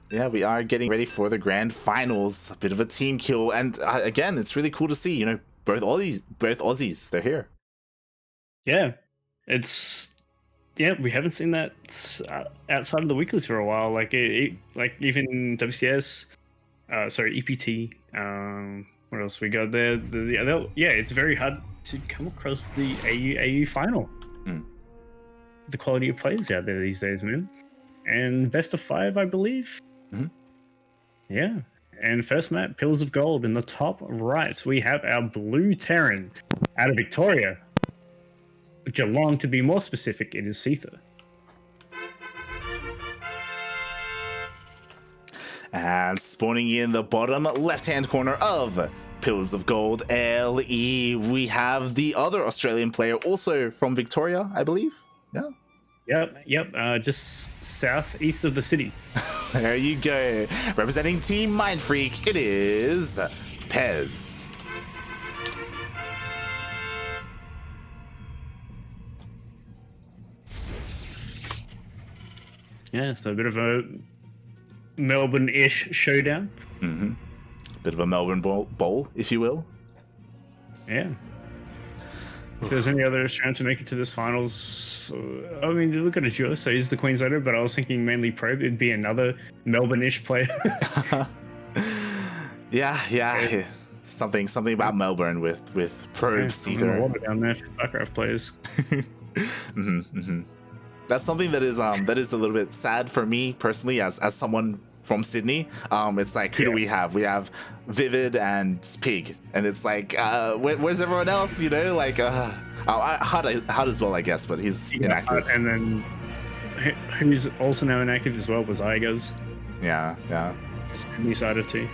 Yeah, we are getting ready for the grand finals. A bit of a team kill, and again, it's really cool to see. Both Aussies, they're here. Yeah, we haven't seen that outside of the weeklies for a while. Like even WCS, EPT. What else we got there? It's very hard to come across the AU final. The quality of players out there these days, man. And best of 5, I believe. Yeah. And first map, Pillars of Gold. In the top right, we have our blue Terran out of Victoria. Geelong, to be more specific, it is Seither. And spawning in the bottom left-hand corner of Pillars of Gold, LE, we have the other Australian player, also from Victoria, I believe. Yeah. Yep. Just southeast of the city. There you go. Representing Team Mindfreak, it is Pezz. Yeah, so a bit of a Melbourne-ish showdown. Bit of a Melbourne bowl, if you will. Yeah. If there's any other Australian to make it to this finals, I mean, look at it, Joe. So he's the Queenslander, but I was thinking mainly Probe. It'd be another Melbourne-ish player. Yeah. Something about Melbourne with Probe, Seither. Water down there for StarCraft players. That's something that is a little bit sad for me personally, as someone from Sydney. It's like, who do we have? We have Vivid and Pig, and it's like, where's everyone else? Hud as well, I guess, but he's inactive. And then who's also now inactive as well was Igaz. Yeah. Sydney Seither too.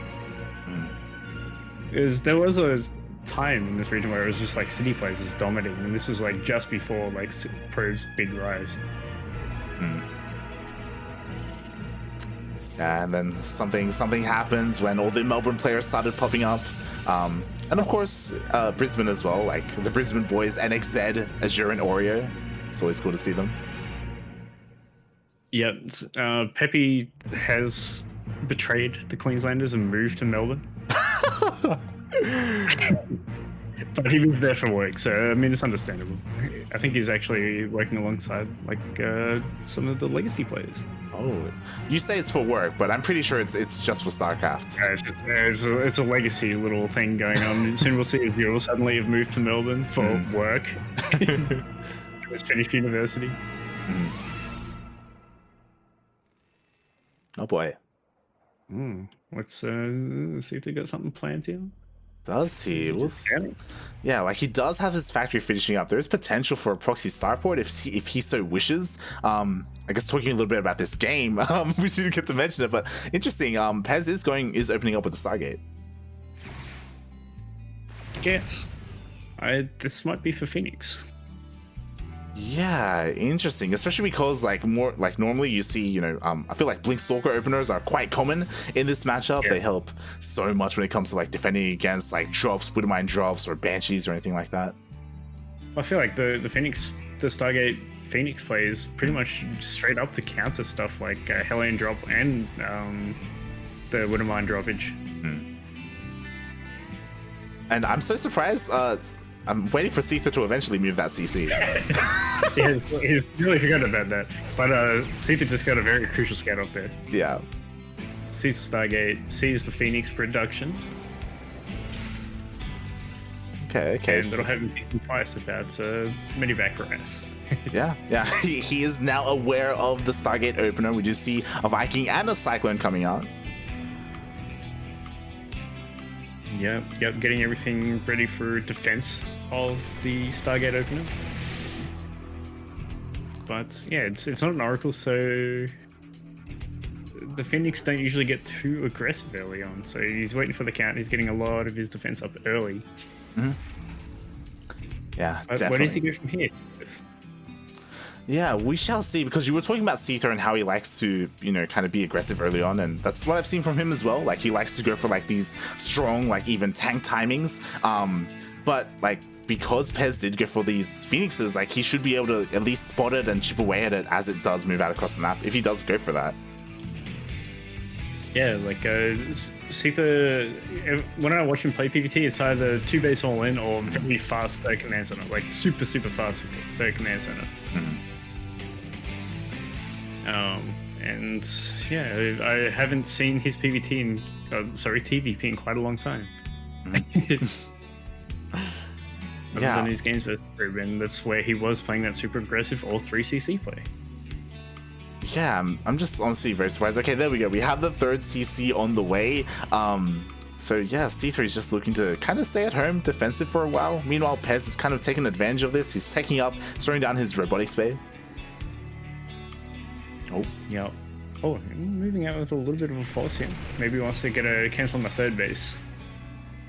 There was a time in this region where it was just like city players was dominating, and this was like just before like Pro's big rise. And then something happens when all the Melbourne players started popping up, and of course Brisbane as well, like the Brisbane boys, NXZ, Azure, and Oreo. It's always cool to see them. Yeah, Pepe has betrayed the Queenslanders and moved to Melbourne. But he was there for work, so I mean, it's understandable. I think he's actually working alongside like some of the legacy players. Oh, you say it's for work, but I'm pretty sure it's just for StarCraft. It's a legacy little thing going on. Soon we'll see if you'll suddenly have moved to Melbourne for work. Just finished university. Oh boy. Let's see if they got something planned here. Does he? Yeah, like he does have his factory finishing up. There is potential for a proxy starport if he so wishes. I guess talking a little bit about this game, we didn't get to mention it, but interesting. Pezz is opening up with the Stargate. Yes, this might be for Phoenix. Yeah, interesting, especially because normally you see, I feel like Blink Stalker openers are quite common in this matchup. They help so much when it comes to like defending against like drops, Widowmine drops, or Banshees or anything like that. I feel like the Stargate Phoenix plays pretty much straight up to counter stuff like Hellion drop and the Widowmine droppage. And I'm so surprised. I'm waiting for Seither to eventually move that CC. He's really forgot about that. But Seither just got a very crucial scout off there. Yeah. Sees the Stargate, sees the Phoenix production. Okay. And that'll have him thinking twice about Medivac Ras. Yeah. He is now aware of the Stargate opener. We do see a Viking and a Cyclone coming out. Yep, getting everything ready for defense of the Stargate opener. But yeah, it's not an Oracle, so the Phoenix don't usually get too aggressive early on. So he's waiting for the count. He's getting a lot of his defense up early. Yeah, but definitely. Where does he go from here? Yeah, we shall see, because you were talking about Seither and how he likes to, kind of be aggressive early on, and that's what I've seen from him as well. Like, he likes to go for, like, these strong, like, even tank timings. But, like, because Pezz did go for these Phoenixes, like, he should be able to at least spot it and chip away at it as it does move out across the map, if he does go for that. Yeah, like Seither, when I watch him play PvT, it's either 2 base all in or very fast third command center, like super fast third command center. And yeah, I haven't seen his PvT TvP in quite a long time. Yeah, than his games with and that's where he was playing that super aggressive all 3 CC play. yeah, I'm just honestly very surprised. Okay, there we go. We have the third CC on the way. So yeah, Seither is just looking to kind of stay at home, defensive for a while. Meanwhile, Pezz is kind of taking advantage of this. He's taking up, slowing down his robotic spade. Oh, Yeah. Oh, moving out with a little bit of a force here. Maybe he wants to get a cancel on the third base.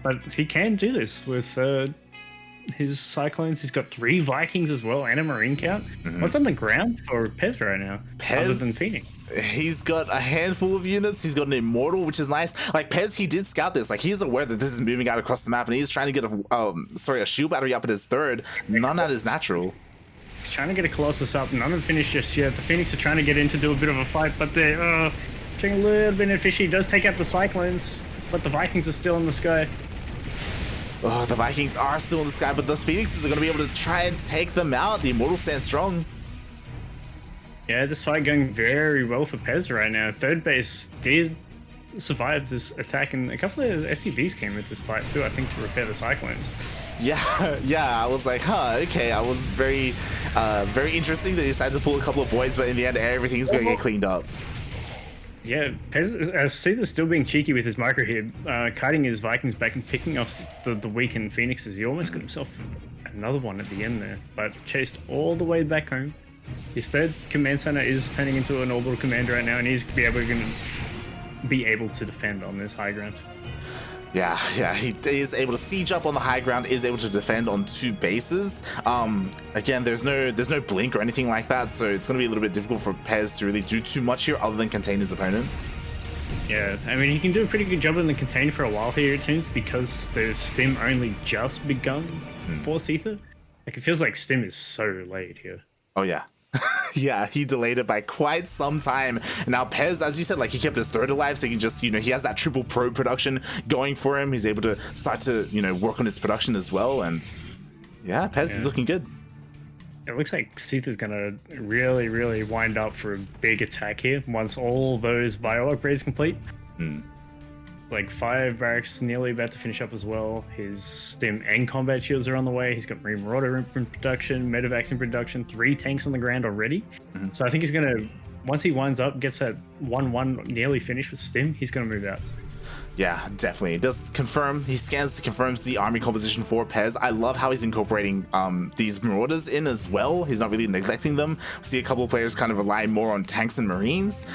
But he can do this with his Cyclones. He's got 3 Vikings as well and a Marine count. What's on the ground for Pezz right now? Pezz, other than Phoenix? He's got a handful of units. He's got an Immortal, which is nice. Like, Pezz, he did scout this. Like, he's aware that this is moving out across the map, and he's trying to get a shield battery up at his third. None at his natural. He's trying to get a Colossus up. None have finished just yet. The Phoenix are trying to get in to do a bit of a fight, but they're getting a little bit inefficient. He does take out the Cyclones, but the Vikings are still in the sky. Oh, the Vikings are still in the sky, but those Phoenixes are going to be able to try and take them out. The Immortal stands strong. Yeah, this fight going very well for Pezz right now. Third base did survive this attack, and a couple of SCVs came with this fight too, I think, to repair the Cyclones. Yeah, I was like, okay. I was very interesting that he decided to pull a couple of boys, but in the end, everything's going to get cleaned up. Yeah, Pezz, Seither's still being cheeky with his micro here, kiting his Vikings back and picking off the weakened Phoenixes. He almost got himself another one at the end there, but chased all the way back home. His third command center is turning into an orbital command right now, and he's going to be able to defend on this high ground. Yeah, he is able to siege up on the high ground, is able to defend on 2 bases. Again, there's no blink or anything like that, so it's going to be a little bit difficult for Pezz to really do too much here other than contain his opponent. Yeah, I mean, he can do a pretty good job in the contain for a while here, it seems, because the stim only just begun for Seither. Like, it feels like stim is so late here. Oh, yeah. Yeah, he delayed it by quite some time. Now Pezz, as you said, like, he kept his third alive, so he can just, he has that triple pro production going for him. He's able to start to, work on his production as well. And yeah, Pezz is looking good. It looks like Seither's gonna really wind up for a big attack here once all those bio upgrades complete. Like 5 barracks nearly about to finish up as well. His stim and combat shields are on the way. He's got Marine Marauder in production, Medivacs in production, 3 tanks on the ground already. So I think he's gonna, once he winds up, gets that 1-1 nearly finished with stim, he's gonna move out. Yeah, definitely. It does confirm. He scans, confirms the army composition for Pezz. I love how he's incorporating these Marauders in as well. He's not really neglecting them. See a couple of players kind of rely more on tanks and Marines.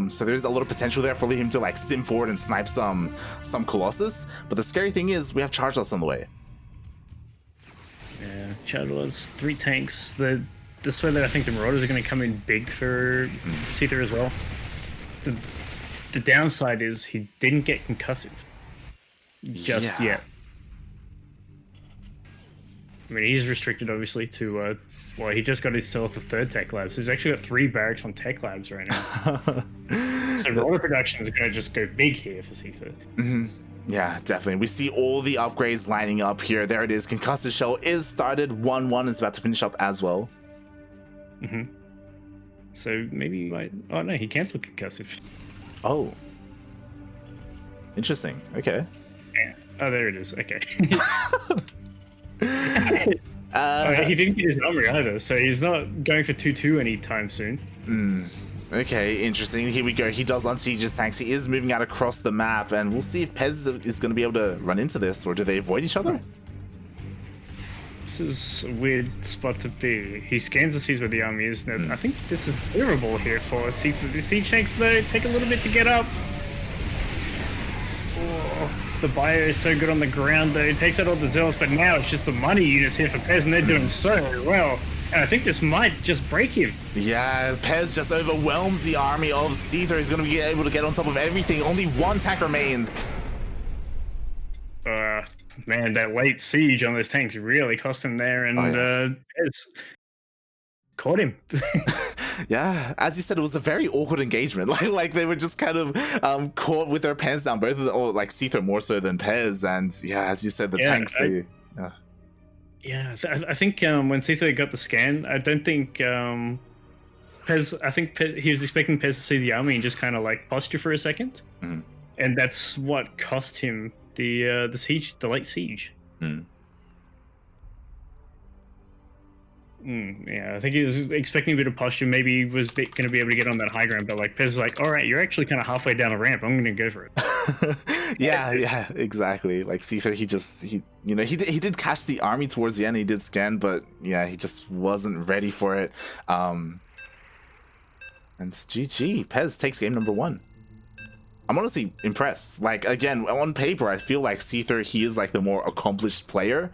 So there's a lot of potential there for him to like stim forward and snipe some Colossus. But the scary thing is we have charge lots on the way. Yeah, charge lots, 3 tanks. This way that I think the Marauders are going to come in big for Seither as well. The downside is he didn't get concussive just yet. I mean, he's restricted obviously to well, he just got himself a 3rd tech lab, so he's actually got 3 barracks on tech labs right now. So roller production is going to just go big here for Seither. Yeah, definitely. We see all the upgrades lining up here. There it is. Concussive Shell is started. 1-1 is about to finish up as well. So maybe he might. Oh no, he canceled concussive. Oh, interesting. Okay. Yeah. Oh, there it is. Okay. He didn't get his armory either, so he's not going for 2-2 anytime soon. Okay, interesting. Here we go. He does unsiege his tanks. He is moving out across the map, and we'll see if Pezz is going to be able to run into this, or do they avoid each other? This is a weird spot to be. He scans and sees where the army is. Now, I think this is clearable here for Seither. The siege tanks, though, take a little bit to get up. Oh, the bio is so good on the ground, though. It takes out all the zealots, but now it's just the money units here for Pezz, and they're doing so well. And I think this might just break him. Yeah, Pezz just overwhelms the army of Seither. He's going to be able to get on top of everything. Only 1 tank remains. Man, that late siege on those tanks really cost him there, and Pezz caught him. Yeah, as you said, it was a very awkward engagement. Like they were just kind of caught with their pants down, both of them, or like Seither more so than Pezz. And yeah, as you said, the tanks. Yeah, I think when Seither got the scan, I don't think Pezz. I think he was expecting Pezz to see the army and just kind of like posture for a second, and that's what cost him the siege, the late siege. Yeah, I think he was expecting a bit of posture. Maybe he was going to be able to get on that high ground, but like Pezz is like, all right, you're actually kind of halfway down the ramp. I'm going to go for it. yeah, exactly. Like Seither, he did catch the army towards the end. He did scan, but yeah, he just wasn't ready for it. And it's GG. Pezz takes game number 1. I'm honestly impressed. Like again, on paper, I feel like Seither, he is like the more accomplished player.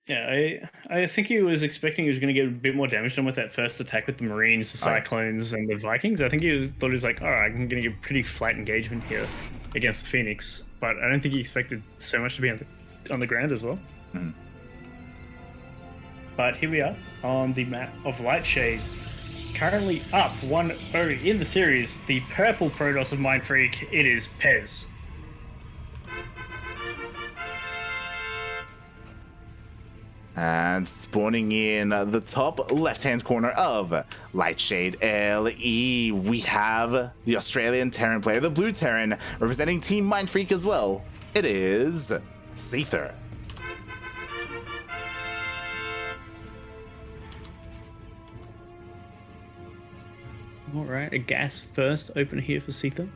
Yeah, I think he was expecting he was going to get a bit more damage done with that first attack with the Marines, the Cyclones, and the Vikings. I think thought he was like, all right, I'm going to get a pretty flat engagement here against the Phoenix, but I don't think he expected so much to be on the ground as well. But here we are on the map of Lightshade, currently up 1-0 in the series. The purple Protoss of Mind Freak, it is Pezz. And spawning in the top left-hand corner of Lightshade LE, we have the Australian Terran player, the Blue Terran, representing Team Mind Freak as well. It is Seither. All right, a gas first opener here for Seither.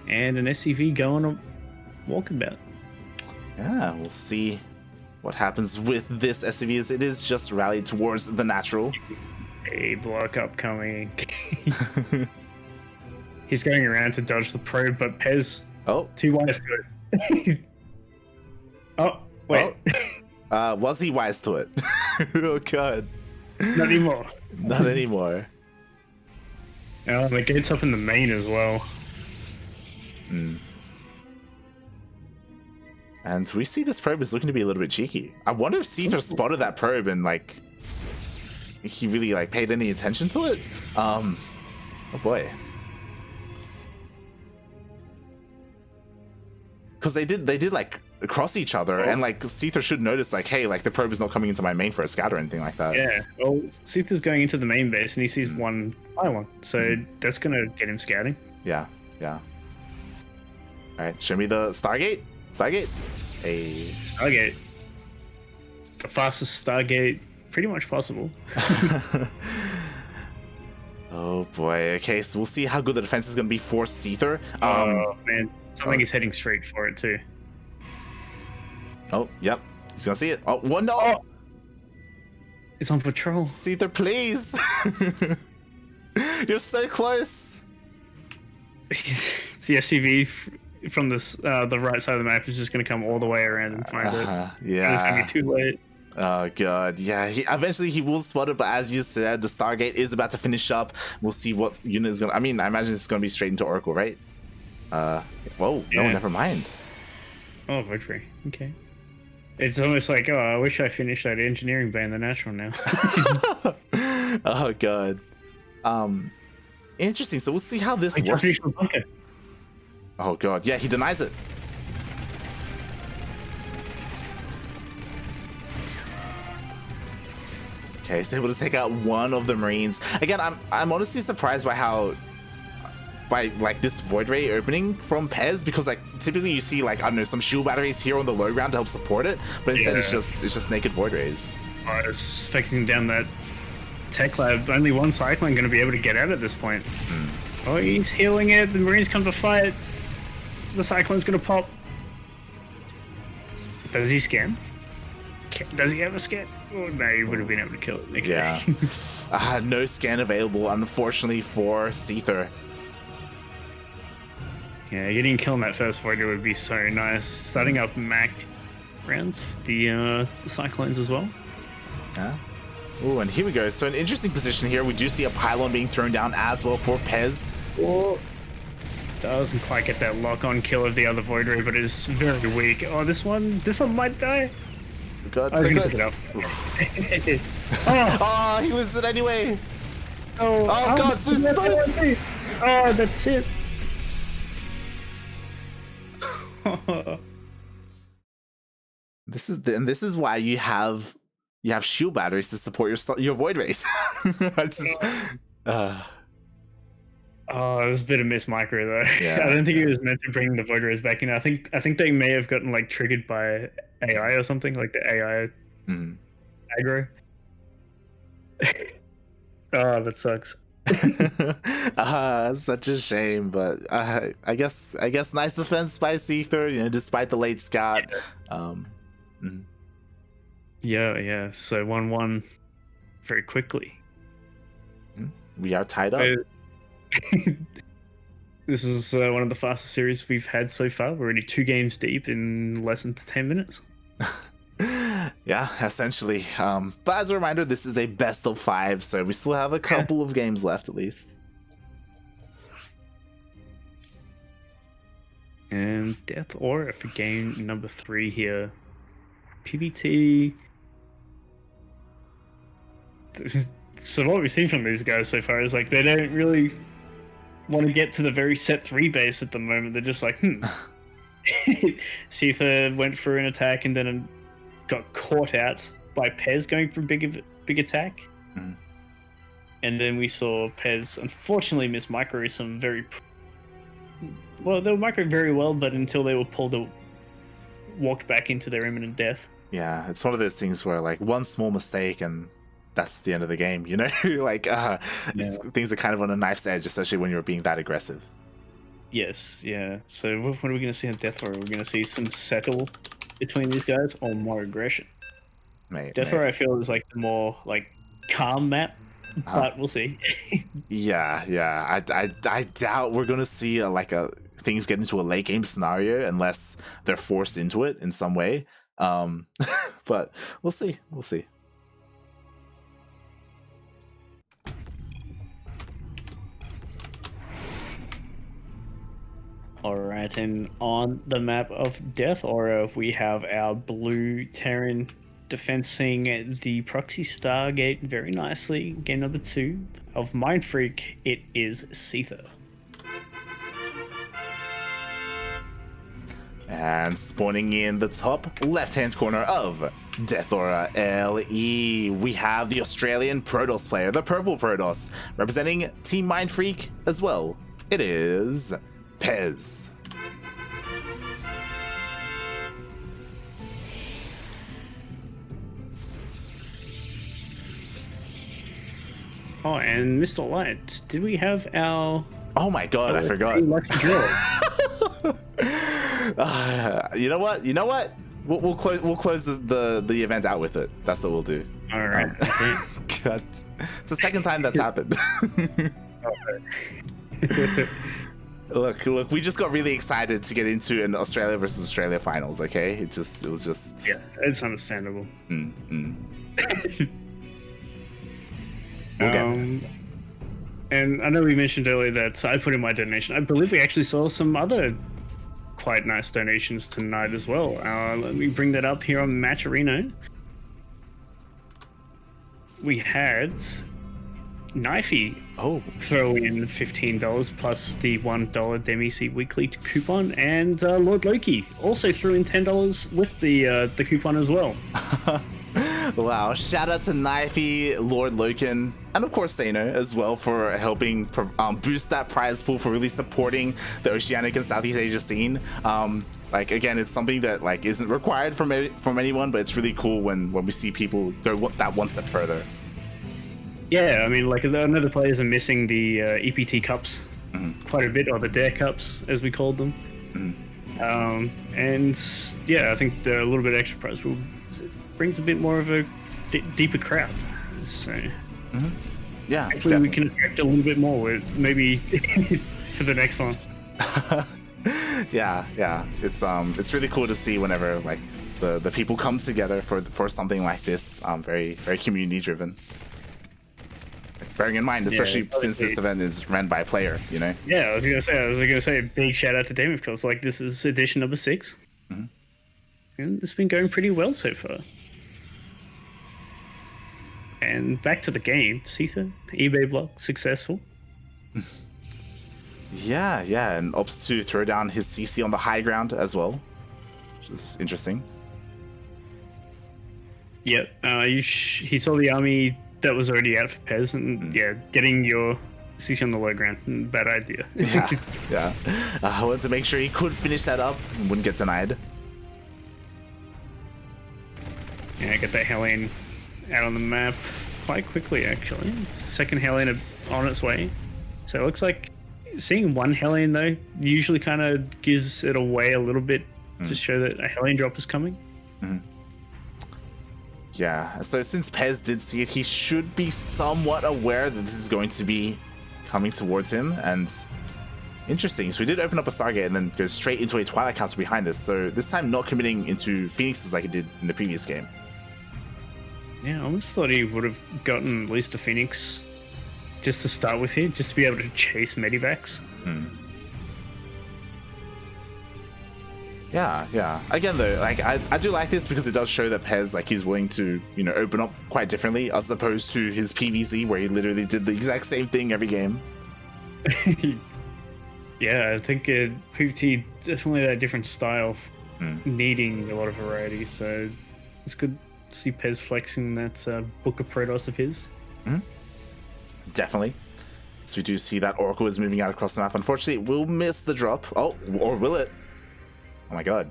And an SCV going on walkabout. Yeah, we'll see what happens with this SCV, as it is just rallied towards the natural. A block upcoming. He's going around to dodge the probe, but Pezz, too wise to it. Oh, wait. Was he wise to it? Oh, God. Not anymore. Not anymore. Oh, the gate's up in the main as well. And we see this probe is looking to be a little bit cheeky. I wonder if Seither spotted that probe and like he really like paid any attention to it. Oh boy. Because they did like cross each other, and like Seither should notice like, hey, like the probe is not coming into my main for a scout or anything like that. Yeah, well, Seither's going into the main base and he sees one pylon, so that's gonna get him scouting. Yeah. All right, show me the Stargate. Hey. Stargate. The fastest Stargate pretty much possible. Oh boy. Okay, so we'll see how good the defense is going to be for Seither. Oh man, something is heading straight for it too. Oh, yep. He's going to see it. Oh, one no. Oh. It's on patrol. Seither, please. You're so close. The SCV from this the right side of the map is just going to come all the way around and find it. Yeah. And it's going to be too late. Oh god, yeah. Eventually he will spot it, but as you said, the Stargate is about to finish up. We'll see what unit is gonna. I mean, I imagine it's gonna be straight into Oracle, right? Whoa, yeah. No, never mind. Oh, victory. Okay. It's almost like, oh, I wish I finished that engineering bay in the natural now. Oh god. Interesting. So we'll see how this works. Oh god, yeah, he denies it. Okay, he's able to take out one of the Marines. Again, I'm honestly surprised by like this Void Ray opening from Pezz, because like typically you see like, I don't know, some shield batteries here on the low ground to help support it, but instead it's just naked Void Rays. It's fixing down that tech lab. Only one Cyclone going to be able to get out at this point. Oh, he's healing it. The Marines come to fight. The Cyclone's going to pop. Does he scan? Does he have a scan? Oh, no, he would have been able to kill it. Okay. Yeah. No scan available, unfortunately, for Seither. Yeah, getting killed in that first Void Ray would be so nice. Starting up Mac rounds, the Cyclones as well. Yeah. Oh, and here we go. So an interesting position here. We do see a pylon being thrown down as well for Pezz. Oh, doesn't quite get that lock-on kill of the other Void Ray, but it's very weak. Oh, this one might die. god, I was so gonna good. pick it up. Oh, he loses it anyway. Oh god, it's loses both. Oh, that's it. This is why you have shield batteries to support your void race. I just Oh, it was a bit of miss micro though. Yeah, I don't think he was meant to bring the void rays back in. I think they may have gotten like triggered by AI or something, like the AI aggro. Oh, that sucks. Such a shame, but I guess nice defense by Seither, you know, despite the late Scott. Yeah. So 1-1 very quickly. We are tied up. This is one of the fastest series we've had so far. We're already 2 games deep in less than 10 minutes. Yeah, essentially. But as a reminder, this is a best of 5, so we still have a couple of games left at least. And Death Aura for game number 3 here. PBT. So what we've seen from these guys so far is like they don't really want to get to the very set 3 base at the moment. They're just like, Seither went for an attack and then got caught out by Pezz going for a big attack. And then we saw Pezz unfortunately miss micro some very well. They were micro very well, but until they were walked back into their imminent death. Yeah, it's one of those things where like one small mistake and that's the end of the game, you know? Like things are kind of on a knife's edge, especially when you're being that aggressive. Yes, yeah. So what are we going to see in Death Aura? We're going to see some settle between these guys or more aggression. Death Aura, I feel, is like the more like calm map, but we'll see. Yeah. I doubt we're gonna see things get into a late game scenario unless they're forced into it in some way. But we'll see. Alright, and on the map of Death Aura, we have our blue Terran defensing the Proxy Stargate very nicely. Game number 2 of Mind Freak, it is Seither. And spawning in the top left-hand corner of Death Aura LE, we have the Australian Protoss player, the Purple Protoss, representing Team Mind Freak as well. It is Pezz. Oh, and Mr. Light, did we have our... Oh my god, I forgot. Lucky draw? You know what? We'll close the event out with it. That's what we'll do. All right. God, it's the second time that's happened. Look, we just got really excited to get into an Australia versus Australia finals. Okay, it was just. Yeah, it's understandable. We'll get there. And I know we mentioned earlier that I put in my donation. I believe we actually saw some other quite nice donations tonight as well. Let me bring that up here on Matcherino. We had Knifey throw in $15 plus the $1 Demi SEA Weekly coupon, and Lord Loki also threw in $10 with the coupon as well. Wow, shout out to Knifey, Lord Loken, and of course Sano as well for helping boost that prize pool, for really supporting the Oceanic and Southeast Asia scene. Like, again, it's something that like isn't required from anyone, but it's really cool when we see people go that one step further. Yeah, I mean, like, I know the players are missing the EPT cups quite a bit, or the Dare cups as we called them. And yeah, I think the little bit extra prize pool brings a bit more of a deeper crowd. So yeah, hopefully we can attract a little bit more with maybe for the next one. yeah, it's really cool to see whenever like the people come together for something like this. Very community driven. Bearing in mind, especially since this event is run by a player, you know. Yeah, I was gonna say a big shout out to Demi, because like this is edition number 6, and it's been going pretty well so far. And back to the game. Seither, eBay block, successful. Yeah, and opts to throw down his CC on the high ground as well, which is interesting. Yeah, he saw the army that was already out for Pezz, and getting your CC on the low ground, bad idea. yeah. I wanted to make sure he could finish that up and wouldn't get denied. Yeah, get that Hellion out on the map quite quickly, actually. Second Hellion on its way. So it looks like seeing one Hellion, though, usually kind of gives it away a little bit to show that a Hellion drop is coming. Yeah, so since Pezz did see it, he should be somewhat aware that this is going to be coming towards him. And interesting, so he did open up a Stargate and then go straight into a Twilight counter behind this. So this time not committing into Phoenixes like he did in the previous game. Yeah, I almost thought he would have gotten at least a Phoenix just to start with here, just to be able to chase Medivacs. Yeah. Again, though, like I do like this because it does show that Pezz, like, he's willing to, you know, open up quite differently as opposed to his PvZ where he literally did the exact same thing every game. Yeah, I think PvT definitely that different style, needing a lot of variety. So it's good to see Pezz flexing that Book of Protoss of his. Definitely. So we do see that Oracle is moving out across the map. Unfortunately, it will miss the drop. Oh, or will it? Oh my god.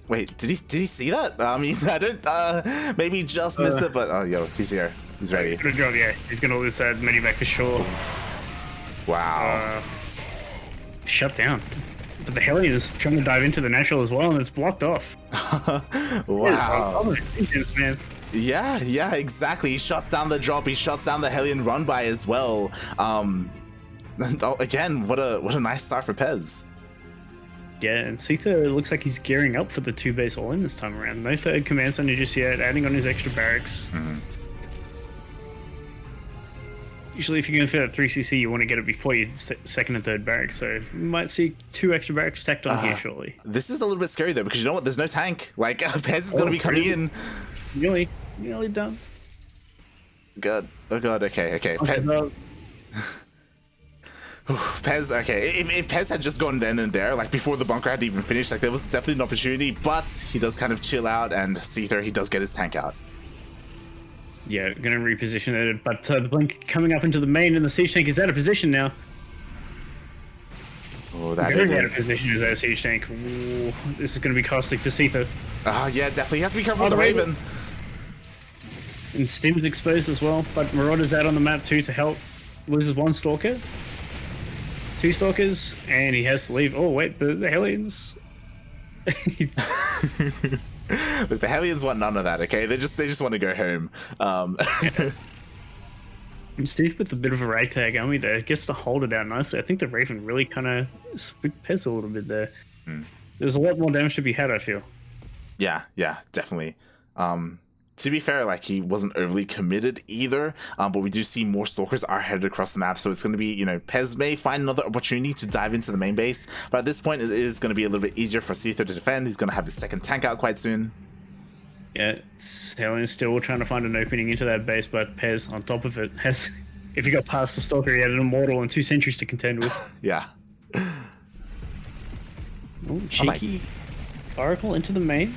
Wait, did he see that? I mean, I don't, maybe he just missed it, but oh, yo, he's here. He's ready. Yeah, he's gonna lose that Medivac for sure. Wow. Shut down. But the Hellion is trying to dive into the natural as well, and it's blocked off. Wow. Man. Yeah, exactly. He shuts down the drop. He shuts down the Hellion run by as well. Again, what a nice start for Pezz. Yeah, and Seither looks like he's gearing up for the 2-base all-in this time around. No third command center just yet, adding on his extra barracks. Usually if you're going to fit at 3cc, you want to get it before your second and third barracks, so we might see 2 extra barracks stacked on here shortly. This is a little bit scary, though, because you know what? There's no tank. Like, Pezz is going to be coming in. Nearly done. God. Oh, God. Okay. Pezz, okay. If Pezz had just gone then and there, like before the bunker had even finished, like there was definitely an opportunity, but he does kind of chill out, and Seither, he does get his tank out. Yeah, gonna reposition it, but the blink coming up into the main, and the siege tank is out of position now. Oh, that is. Out of position is our siege tank. Ooh, this is gonna be costly for Seither. Yeah, definitely. He has to be careful with the Raven. And Stim's exposed as well, but Marauder's out on the map too to help. Loses 1 Stalker. 2 Stalkers, and he has to leave. Oh, wait, the Hellions. Look, the Hellions want none of that, okay? They just want to go home. And Steve with a bit of a ragtag army there gets to hold it out nicely. I think the Raven really kind of spooked Pezz a little bit there. There's a lot more damage to be had, I feel. Yeah, definitely. To be fair, like, he wasn't overly committed either, but we do see more Stalkers are headed across the map, so it's going to be, you know, Pezz may find another opportunity to dive into the main base, but at this point it is going to be a little bit easier for Seither to defend. He's going to have his second tank out quite soon. Yeah, Hellion still trying to find an opening into that base, but Pezz on top of it has, if he got past the Stalker, he had an Immortal and 2 sentries to contend with. Yeah. Ooh, cheeky Oracle into the main.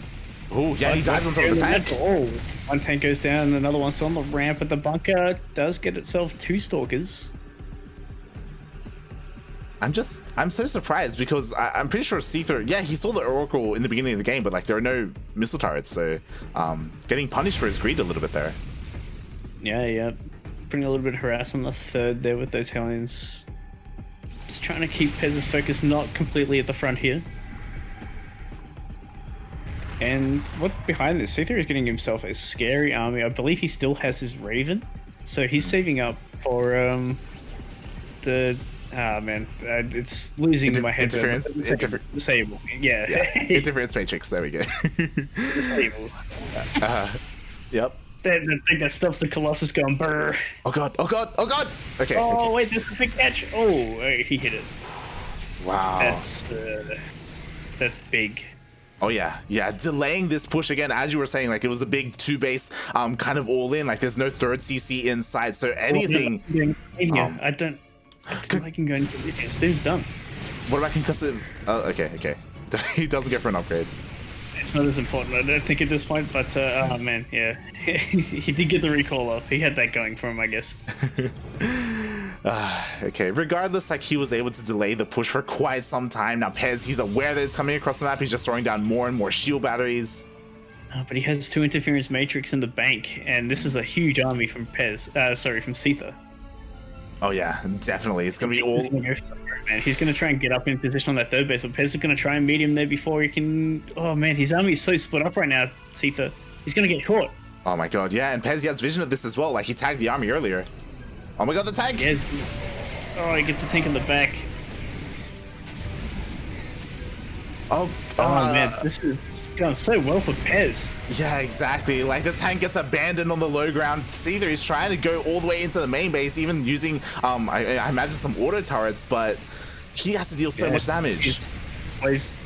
Oh, yeah, he dives on top of the tank. Oh, 1 tank goes down, another one's still on the ramp, but the bunker does get itself 2 Stalkers. I'm so surprised because I'm pretty sure Seither, yeah, he saw the Oracle in the beginning of the game, but like there are no missile turrets, so getting punished for his greed a little bit there. Yeah. Putting a little bit of harass on the third there with those Hellions. Just trying to keep Pezz's focus not completely at the front here. And what behind this, Seither is getting himself a scary army. I believe he still has his Raven, so he's saving up for it's losing my head. Disable. Yeah. Interference matrix. There we go. Disable. Yep. The thing that stops the Colossus going brr. Oh god. Okay. Oh wait, there's a big catch. Oh, he hit it. Wow. That's big. Oh yeah, yeah, delaying this push again, as you were saying, like it was a big 2-base, kind of all in, like there's no third CC in sight, so anything. I don't think I can go and Steve's done. What about concussive? Okay. He doesn't get for an upgrade. It's not as important, I don't think, at this point, but oh man, yeah. He did get the recall off. He had that going for him, I guess. Okay, regardless, like he was able to delay the push for quite some time. Now Pezz, he's aware that it's coming across the map. He's just throwing down more and more shield batteries. But he has 2 interference matrix in the bank, and this is a huge army from from Seither. Oh yeah, definitely. It's gonna be all. Man, he's gonna try and get up in position on that third base, but Pezz is gonna try and meet him there before he can. Oh man, his army is so split up right now, Seither. He's gonna get caught. Oh my god, yeah, and Pezz, he has vision of this as well. Like he tagged the army earlier. Oh my god, the tank! Yes. Oh, he gets a tank in the back. Oh man, this is going so well for Pezz. Yeah, exactly. Like the tank gets abandoned on the low ground. Seither is trying to go all the way into the main base, even using I imagine some auto turrets, but he has to deal so much damage. He's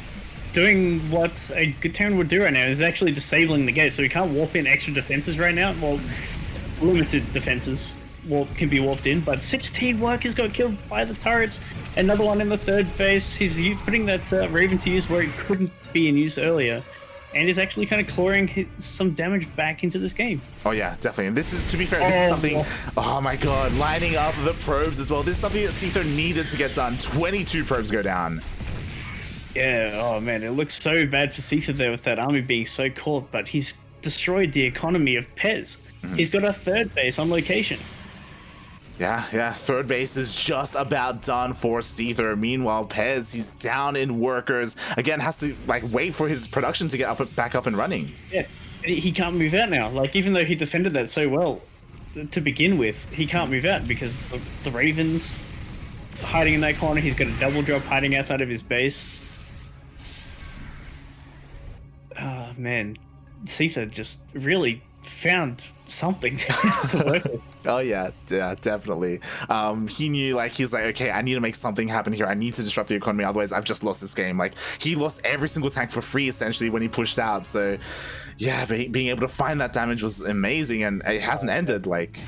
doing what a good Terran would do right now. Is actually disabling the gate, so he can't warp in extra defenses right now. Well, limited defenses can be warped in, but 16 workers got killed by the turrets. Another one in the third base. He's putting that Raven to use where it couldn't be in use earlier, and is actually kind of clawing some damage back into this game. Oh yeah, definitely. And this is, to be fair, this is something. Oh my god, lining up the probes as well. This is something that Seither needed to get done. 22 probes go down. Yeah. Oh man, it looks so bad for Seither there with that army being so caught, but he's destroyed the economy of Pezz. He's got a third base on location. Yeah, third base is just about done for Seither. Meanwhile, Pezz, he's down in workers. Again, has to like wait for his production to get back up and running. Yeah, he can't move out now. Like, even though he defended that so well to begin with, he can't move out because the Ravens hiding in that corner. He's got a double drop hiding outside of his base. Oh, man. Seither just really found something to work with. Oh yeah, definitely. He knew, like, he's like, okay, I need to make something happen here. I need to disrupt the economy, otherwise I've just lost this game. Like, he lost every single tank for free essentially when he pushed out. So yeah, being able to find that damage was amazing, and it hasn't ended. Like,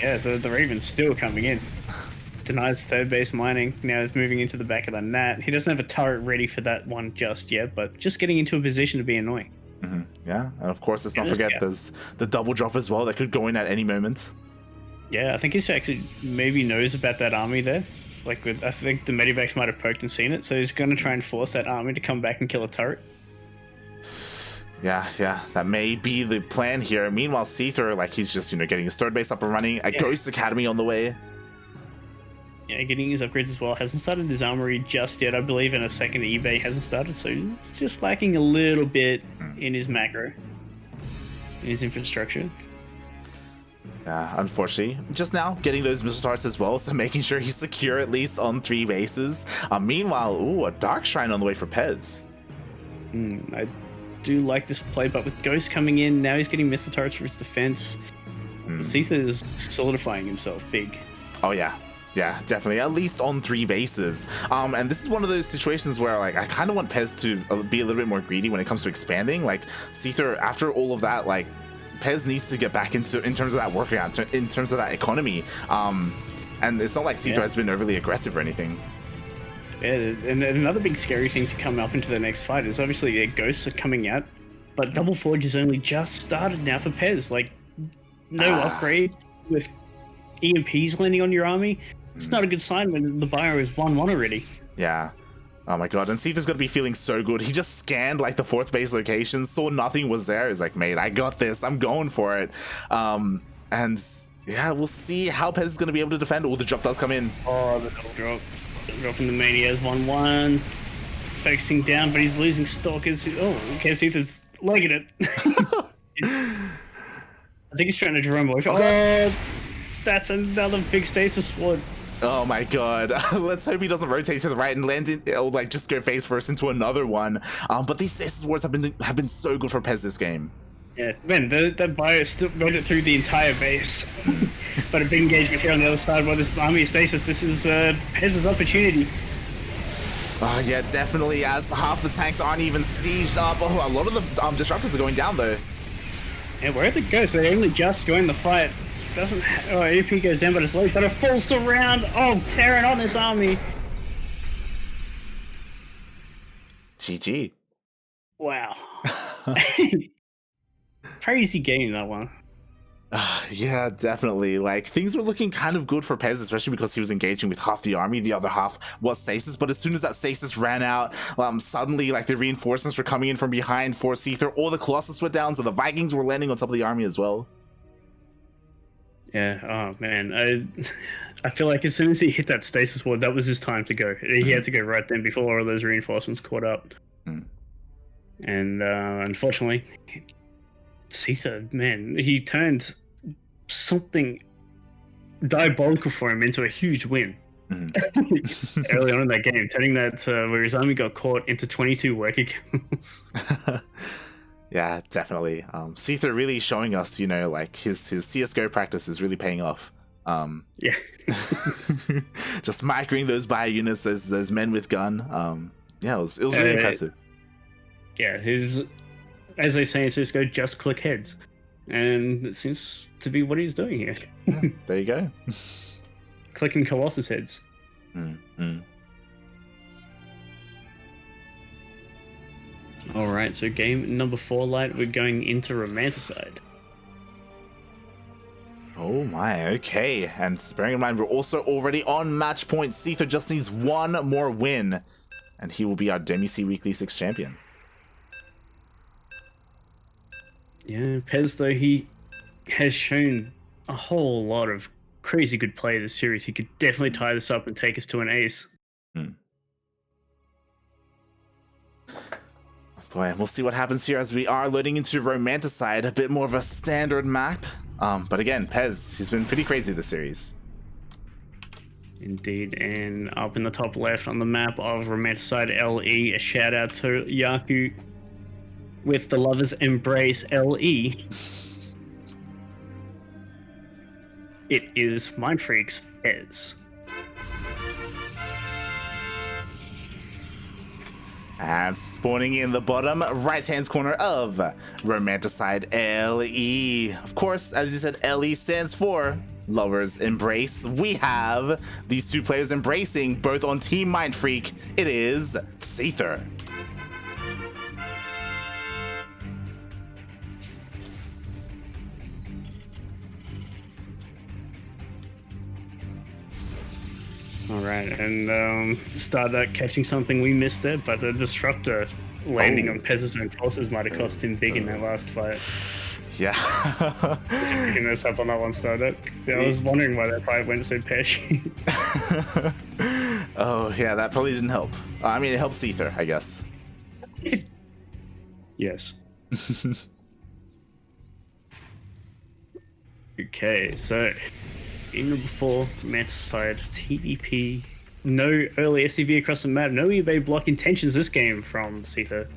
yeah, the Raven's still coming in. Denies third base mining. Now he's moving into the back of the net. He doesn't have a turret ready for that one just yet, but just getting into a position to be annoying. Yeah, and of course, let's not forget there's the double drop as well that could go in at any moment. Yeah, I think he actually maybe knows about that army there. Like, I think the Medivacs might have poked and seen it, so he's going to try and force that army to come back and kill a turret. Yeah, that may be the plan here. Meanwhile, Seither, like, he's just, getting his third base up and running. A Ghost Academy on the way. Yeah, getting his upgrades as well. Hasn't started his armory just yet, I believe, and a second eBay hasn't started, so he's just lacking a little bit in his macro, in his infrastructure. Yeah, unfortunately. Just now, getting those missile starts as well, so making sure he's secure at least on 3 bases. Meanwhile, a Dark Shrine on the way for Pezz. I do like this play, but with Ghost coming in, now he's getting missile turrets for his defense. Seither is solidifying himself big. Oh, yeah. Yeah, definitely. At least on 3 bases. And this is one of those situations where, like, I kind of want Pezz to be a little bit more greedy when it comes to expanding. Like, Seither, after all of that, like, Pezz needs to get back in terms of that workaround, in terms of that economy. And it's not like Seither has been overly aggressive or anything. Yeah, and another big scary thing to come up into the next fight is obviously Ghosts are coming out, but Double Forge has only just started now for Pezz. Like, no upgrades with EMPs landing on your army. It's not a good sign when the bio is 1-1 already. Yeah. Oh my god, and Seither's gonna be feeling so good. He just scanned like the 4th base location, saw nothing was there. He's like, mate, I got this, I'm going for it. And yeah, we'll see how Pezz is gonna be able to defend. Oh, the drop does come in. Oh, the double drop. Dropping the Manias 1-1. Focusing down, but he's losing Stalkers. Oh, okay, Seither's legging it. I think he's trying to drone away from. Oh, that's another big stasis ward. Oh my god. Let's hope he doesn't rotate to the right and land in, or like just go face first into another one. But these stasis wards have been so good for Pezz this game. Yeah, man, that bio still made it through the entire base. But a big engagement here on the other side while this army is stasis. This is Pezz's opportunity. Yeah, definitely, as half the tanks aren't even sieged up. Oh, a lot of the disruptors are going down, though. Yeah, where'd it go? So they only just joined the fight. Doesn't... Oh, AP goes down, but it's late. But a full surround. Oh, tearing on this army. GG. Wow. Crazy game, that one. Yeah, definitely. Like, things were looking kind of good for Pezz, especially because he was engaging with half the army. The other half was stasis, but as soon as that stasis ran out, suddenly, like, the reinforcements were coming in from behind for Seither. All the Colossus were down, so the Vikings were landing on top of the army as well. Yeah, oh man. I feel like as soon as he hit that stasis ward, that was his time to go. He had to go right then before all those reinforcements caught up. And unfortunately, Seither, man, he turned something diabolical for him into a huge win early on in that game, turning that where his army got caught into 22 worker kills. Yeah, definitely. Seither really showing us, you know, like his CSGO practice is really paying off. Yeah. Just microing those bio units, those men with gun. Yeah, it was really impressive. Yeah, as they say in CSGO, just click heads. And it seems to be what he's doing here. Yeah, there you go. Clicking Colossus heads. Alright, so game number 4, Light, we're going into Romanticide. Oh my, okay. And bearing in mind, we're also already on match point. Seither just needs one more win, and he will be our Demi SEA Weekly 6 champion. Yeah, Pezz, though, he has shown a whole lot of crazy good play this series. He could definitely tie this up and take us to an ace. Boy, we'll see what happens here as we are loading into Romanticide, a bit more of a standard map. But again, Pezz, he's been pretty crazy this series. Indeed, and up in the top left on the map of Romanticide LE, a shout out to Yaku with the Lovers Embrace LE. It is Mindfreak's Pezz. And spawning in the bottom right-hand corner of Romanticide LE. Of course, as you said, LE stands for Lovers Embrace. We have these two players embracing both on Team Mindfreak. It is Seither. Alright, and started catching something we missed there, but the Disruptor landing on Pezz's own forces might have cost him big in that last fight. Yeah. Picking this up on that one, Starduck. Yeah, I was wondering why that fight went so pear-shaped. Oh, yeah, that probably didn't help. I mean, it helped Seither, I guess. Yes. Okay, so game number 4, Romanticide, TvP. No early SCV across the map. No eBay block intentions this game from Seither.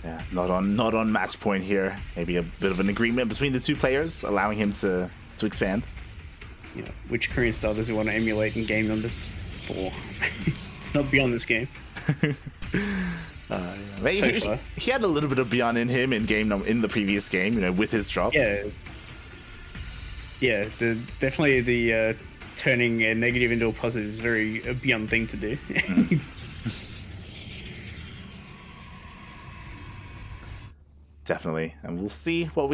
Yeah, not on match point here. Maybe a bit of an agreement between the two players, allowing him to expand. Yeah, which Korean style does he want to emulate in game number 4? It's not beyond this game. He had a little bit of beyond in him in the previous game, you know, with his drop. Yeah, definitely the turning a negative into a positive is very a beyond thing to do. Definitely, and we'll see what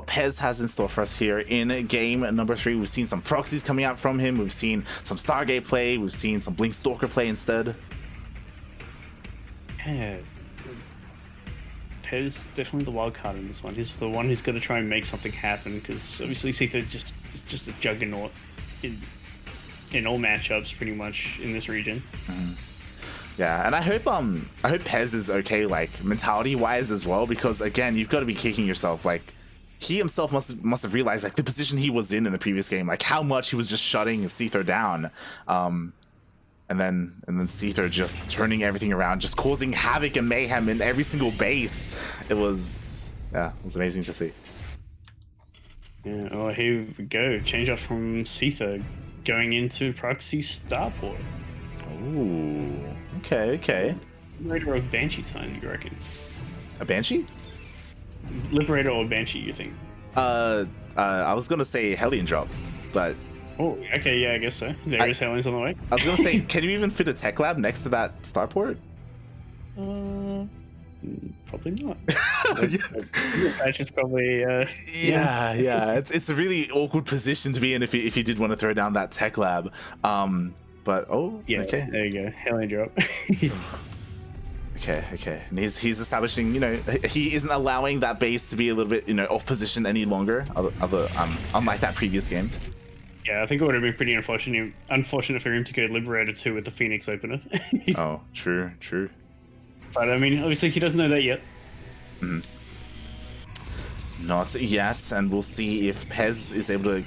Pezz has in store for us here in game number 3. We've seen some proxies coming out from him. We've seen some Stargate play. We've seen some Blink Stalker play instead. Yeah, Pezz definitely the wild card in this one. He's the one who's got to try and make something happen, because obviously Seither just a juggernaut in all matchups pretty much in this region. Yeah, and I hope Pezz is okay, like mentality wise as well, because again, you've got to be kicking yourself. Like, he himself must have realized, like, the position he was in the previous game, like how much he was just shutting Seither down, and then Seither just turning everything around, just causing havoc and mayhem in every single base. It was amazing to see. Yeah, well, here we go. Change off from Seither going into Proxy Starport. Ooh. Okay, okay. Liberator or Banshee time, you reckon? A Banshee? Liberator or Banshee, you think? I was gonna say Hellion drop, but Oh, okay, yeah, I guess so. There is Hellions on the way. I was gonna say, can you even fit a tech lab next to that starport? Probably not. That's just probably. Yeah. It's a really awkward position to be in if you did want to throw down that tech lab. But Yeah, okay. there you go. Hellion drop. Okay. And he's establishing, he isn't allowing that base to be a little bit, off position any longer. Unlike that previous game. Yeah, I think it would have been pretty unfortunate for him to go Liberator 2 with the Phoenix opener. Oh, true. But I mean, obviously he doesn't know that yet. Not yet, and we'll see if Pezz is able to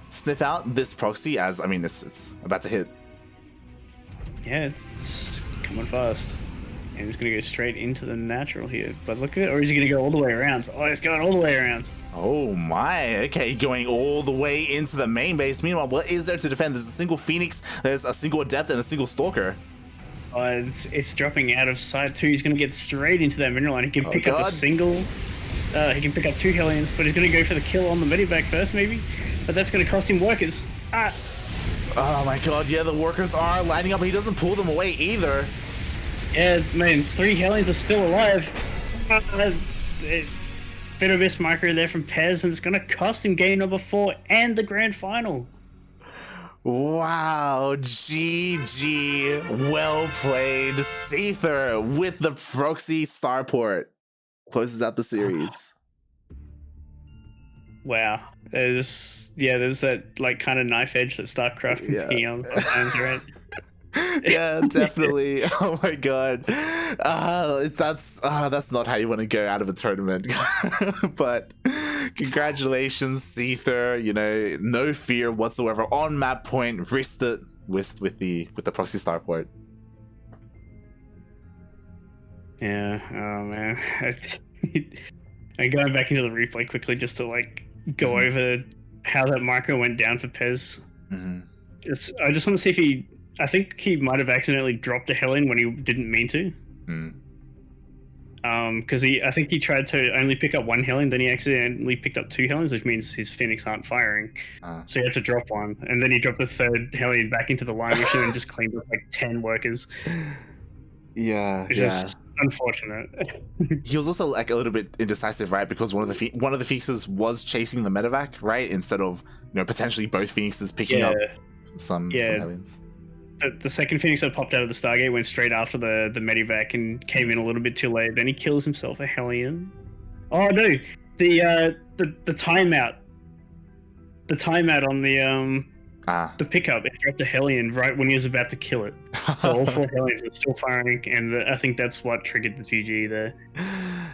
sniff out this proxy. As I mean, it's about to hit. Yeah, it's coming fast. And he's going to go straight into the natural here. But look at it, or is he going to go all the way around? Oh, it's going all the way around. Oh my, okay, going all the way into the main base. Meanwhile, what is there to defend? There's a single Phoenix, there's a single Adept, and a single Stalker. It's dropping out of sight too. He's going to get straight into that mineral line. He can pick up a single. He can pick up 2 Hellions, but he's going to go for the kill on the medivac first, maybe. But that's going to cost him workers. Oh my god, yeah, the workers are lining up, but he doesn't pull them away either. Yeah, man, 3 Hellions are still alive. Bit of miss micro there from Pezz, and it's going to cost him game number 4 and the grand final. Wow, GG, well played. Seither with the proxy starport closes out the series. Wow, there's that kind of knife edge that StarCraft can be on sometimes, right? Yeah, definitely. Oh my god, that's not how you want to go out of a tournament. But congratulations, Seither. No fear whatsoever on map point. Risked it with the proxy starport. Yeah. Oh man. I'm going back into the replay quickly just to go over how that micro went down for Pezz. I just want to see if I think he might have accidentally dropped a Hellion when he didn't mean to. Because I think he tried to only pick up 1 Hellion, then he accidentally picked up 2 Hellions, which means his Phoenix aren't firing. So he had to drop one, and then he dropped the 3rd Hellion back into the line, which then just cleaned up 10 workers. Yeah, it's just unfortunate. He was also a little bit indecisive, right? Because one of the Phoenixes was chasing the medevac, right? Instead of potentially both Phoenixes picking up some Hellions. The second Phoenix that popped out of the Stargate went straight after the medivac and came in a little bit too late. Then he kills himself a Hellion. Oh no, the timeout. The timeout on the pickup, it dropped a Hellion right when he was about to kill it. So all 4 Hellions were still firing, and I think that's what triggered the GG there.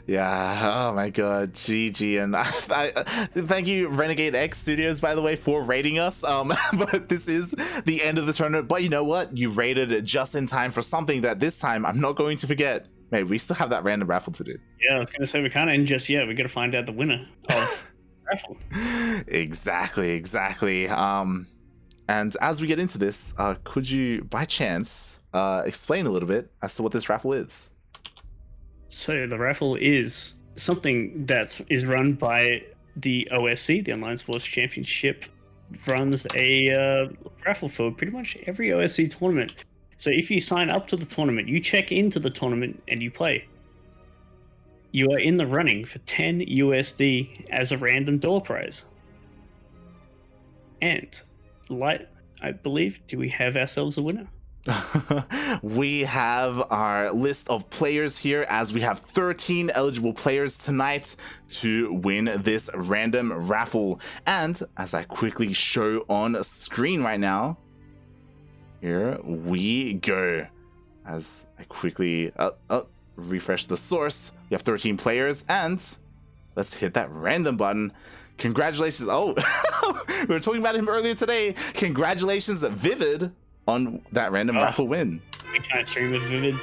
Yeah, oh my god, GG. And I thank you, Renegade X Studios, by the way, for rating us. But this is the end of the tournament. But you know what? You rated it just in time for something that this time I'm not going to forget. Mate, we still have that random raffle to do. Yeah, I was going to say, we can't end just yet. We got to find out the winner of the raffle. Exactly. And as we get into this, could you, by chance, explain a little bit as to what this raffle is? So the raffle is something that is run by the OSC, the Online Sports Championship, runs a raffle for pretty much every OSC tournament. So if you sign up to the tournament, you check into the tournament, and you play, you are in the running for 10 USD as a random door prize. And I believe, do we have ourselves a winner? We have our list of players here, as we have 13 eligible players tonight to win this random raffle. And as I quickly show on screen right now, here we go. As I quickly refresh the source, we have 13 players, and let's hit that random button. Congratulations. Oh, we were talking about him earlier today. Congratulations, Vivid, on that random raffle win. We can't stream with Vivid.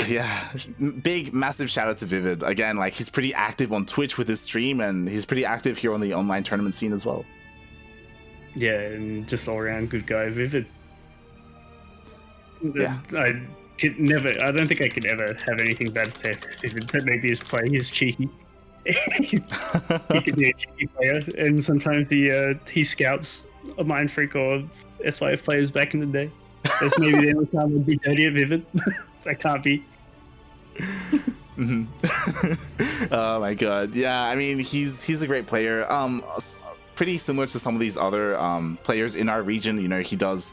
Yeah, big, massive shout out to Vivid. Again, he's pretty active on Twitch with his stream, and he's pretty active here on the online tournament scene as well. Yeah, and just all around good guy. Vivid. Yeah. I could never. I don't think I could ever have anything bad to say. That maybe his play. He's cheeky. He could be a cheeky player, and sometimes he scalps a Mind Freak or SYF players back in the day. That's maybe the only time I'd be dirty at Vivid. That can't be. Oh my god, yeah. I mean, he's a great player. Pretty similar to some of these other players in our region. You know, he does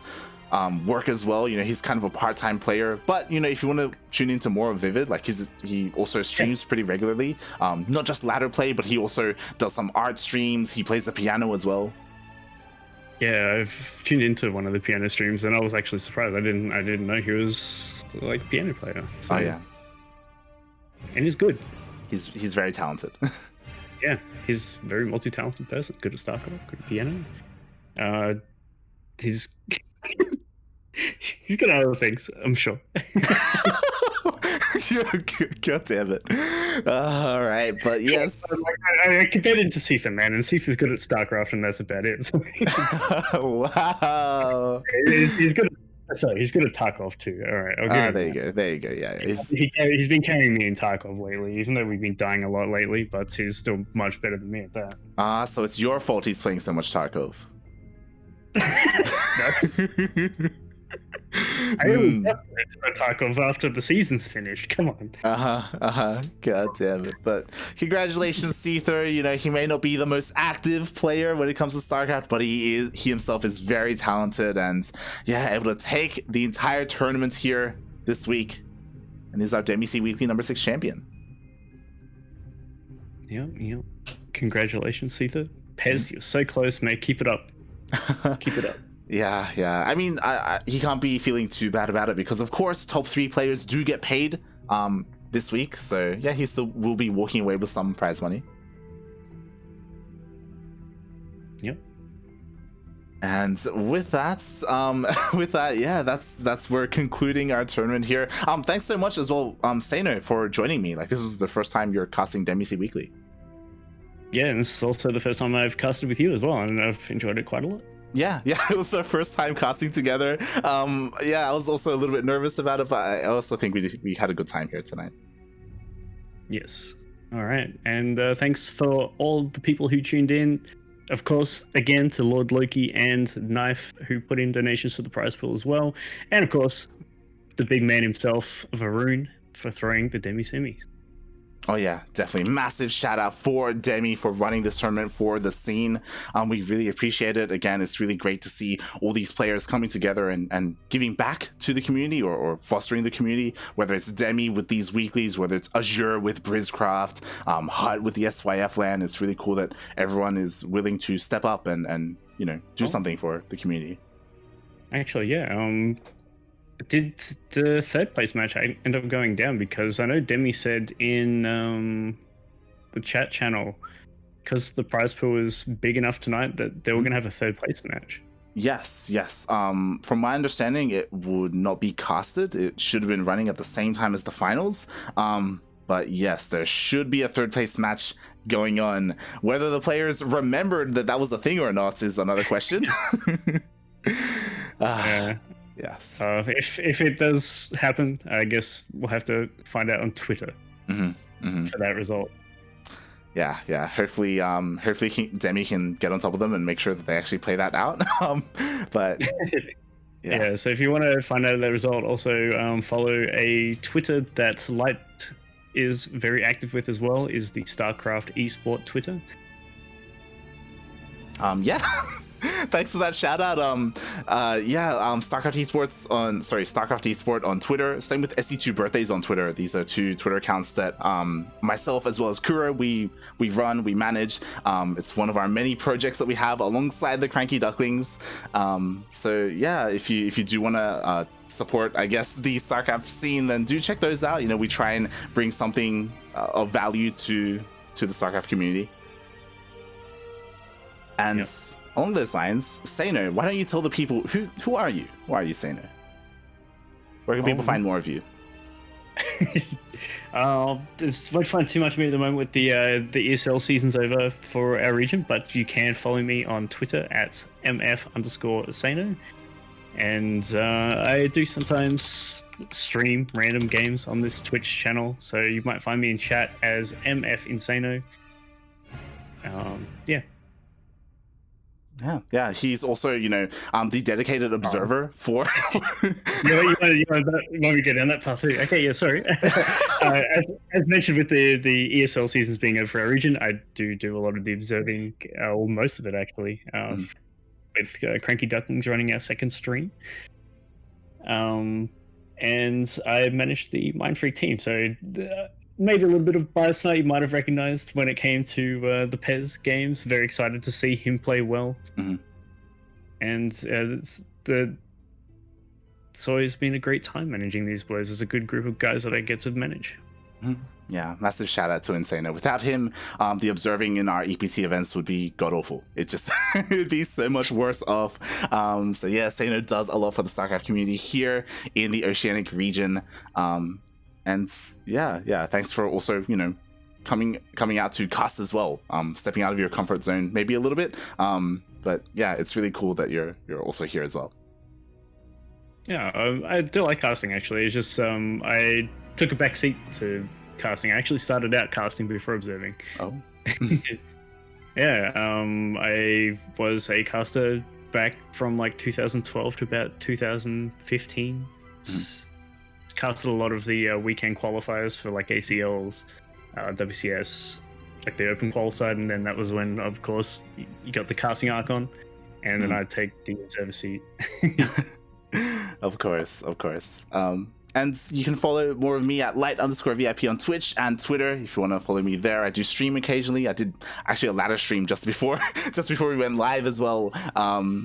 work as well. You know, he's kind of a part-time player. But you know, if you want to tune into more of Vivid, like he also streams pretty regularly. Not just ladder play, but he also does some art streams. He plays the piano as well. Yeah, I've tuned into one of the piano streams, and I was actually surprised. I didn't know he was like a piano player. So, oh yeah, and he's good. He's very talented. Yeah, he's a very multi-talented person. Good at StarCraft, good at piano. He's he's got other things, I'm sure. God damn it. All right, but yes. I compared him to Seither, man, and Seither's good at StarCraft, and that's about it. So wow. He's good. He's good at Tarkov too. All right. There you go. Yeah. He's been carrying me in Tarkov lately, even though we've been dying a lot lately. But he's still much better than me at that. So it's your fault he's playing so much Tarkov. I only got Tarkov after the season's finished. Come on. God damn it. But congratulations, Seither. You know, he may not be the most active player when it comes to StarCraft, but he himself is very talented and yeah, able to take the entire tournament here this week. And he's our Demi SEA Weekly number 6 champion. Yep. Congratulations, Seither. Pezz, you're so close, mate. Keep it up. Keep it up. Yeah. I mean, he can't be feeling too bad about it because, of course, top 3 players do get paid this week. So, yeah, he still will be walking away with some prize money. Yep. And with that, yeah, that's we're concluding our tournament here. Thanks so much as well, Sano, for joining me. Like, this was the first time you're casting Demi SEA Weekly. Yeah, and this is also the first time I've casted with you as well, and I've enjoyed it quite a lot. Yeah, it was our first time casting together. Yeah, I was also a little bit nervous about it, but I also think we had a good time here tonight. Yes. All right, and thanks for all the people who tuned in. Of course, again, to Lord Loki and Knife, who put in donations to the prize pool as well. And of course, the big man himself, Varun, for throwing the Demi semis. Oh yeah, definitely. Massive shout out for Demi for running this tournament for the scene. We really appreciate it. Again, it's really great to see all these players coming together and giving back to the community or fostering the community, whether it's Demi with these weeklies, whether it's Azure with Brizcraft, Hut with the SYF land. It's really cool that everyone is willing to step up and you know, do something for the community. Actually, yeah. Did the third place match end up going down? Because I know Demi said in the chat channel, because the prize pool was big enough tonight that they were going to have a third place match. Yes. From my understanding, it would not be casted. It should have been running at the same time as the finals. But yes, there should be a third place match going on. Whether the players remembered that was a thing or not is another question. Yes. If it does happen, I guess we'll have to find out on Twitter for that result. Yeah. Hopefully, Demi can get on top of them and make sure that they actually play that out. But yeah. So if you want to find out the result, also follow a Twitter that Light is very active with as well. Is the StarCraft eSport Twitter. Yeah. Thanks for that shout out. StarCraft Esport on Twitter. Same with SE2 Birthdays on Twitter. These are 2 Twitter accounts that myself as well as Kura we run, we manage. It's one of our many projects that we have alongside the Cranky Ducklings. So yeah, if you do want to support, I guess, the StarCraft scene, then do check those out. You know, we try and bring something of value to the StarCraft community. And Yep. Along those lines, Sano, why don't you tell the people who are you? Who are you, Sano? Where can people find more of you? It's won't find too much of me at the moment with the ESL season's over for our region, but you can follow me on Twitter at mf_Sano. And I do sometimes stream random games on this Twitch channel, so you might find me in chat as mf_Insano. Yeah. He's also, the dedicated observer for. You want me to go down that path too? Okay, yeah, sorry. As mentioned with the ESL seasons being over for our region, I do a lot of the observing, or most of it actually. With Cranky Ducklings running our second stream. And I managed the Mindfreak team, so maybe a little bit of bias tonight you might have recognized when it came to the Pezz games. Very excited to see him play well. Mm-hmm. And it's always been a great time managing these boys. There's a good group of guys that I get to manage. Mm-hmm. Yeah, massive shout out to Insano. Without him, the observing in our EPT events would be god awful. It'd be so much worse off. So yeah, Sano does a lot for the StarCraft community here in the Oceanic region. And yeah, thanks for also, coming out to cast as well. Stepping out of your comfort zone maybe a little bit. But yeah, it's really cool that you're also here as well. Yeah, I do like casting actually. It's just I took a back seat to casting. I actually started out casting before observing. Oh. Yeah, I was a caster back from like 2012 to about 2015. Casted a lot of the weekend qualifiers for like ACLs, WCS, like the open qual side, and then that was when, of course, you got the casting arc on, and then I'd take the observer seat. Of course. And you can follow more of me at light_VIP on Twitch and Twitter if you want to follow me there. I do stream occasionally. I did actually a ladder stream just before we went live as well.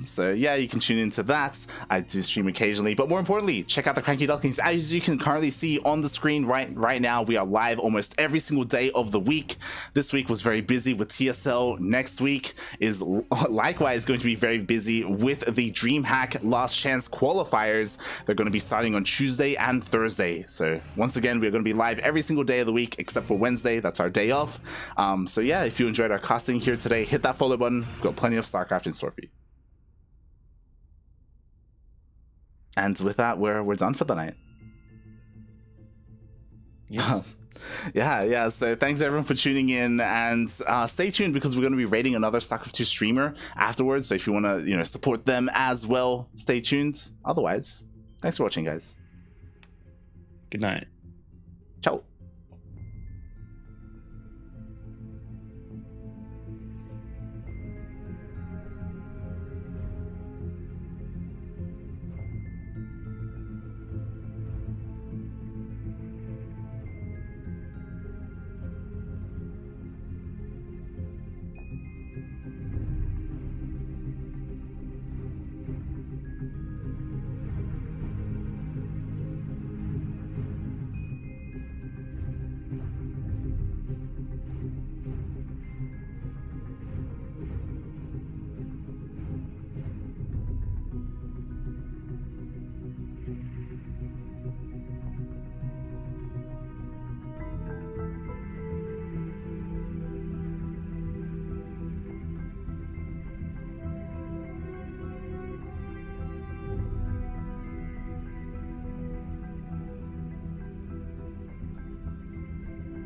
So yeah, you can tune into that. I do stream occasionally, but more importantly, check out the Cranky Ducklings. As you can currently see on the screen right now, we are live almost every single day of the week. This week was very busy with TSL. Next week is likewise going to be very busy with the DreamHack Last Chance qualifiers. They're going to be starting on Tuesday and Thursday. So once again, we're going to be live every single day of the week except for Wednesday. That's our day off. So yeah, if you enjoyed our casting here today, hit that follow button. We've got plenty of StarCraft in store for you. And with that, we're done for the night. Yes. Yeah. So thanks everyone for tuning in, and stay tuned because we're going to be rating another StarCraft 2 streamer afterwards. So if you want to, support them as well, stay tuned. Otherwise, thanks for watching, guys. Good night. Ciao.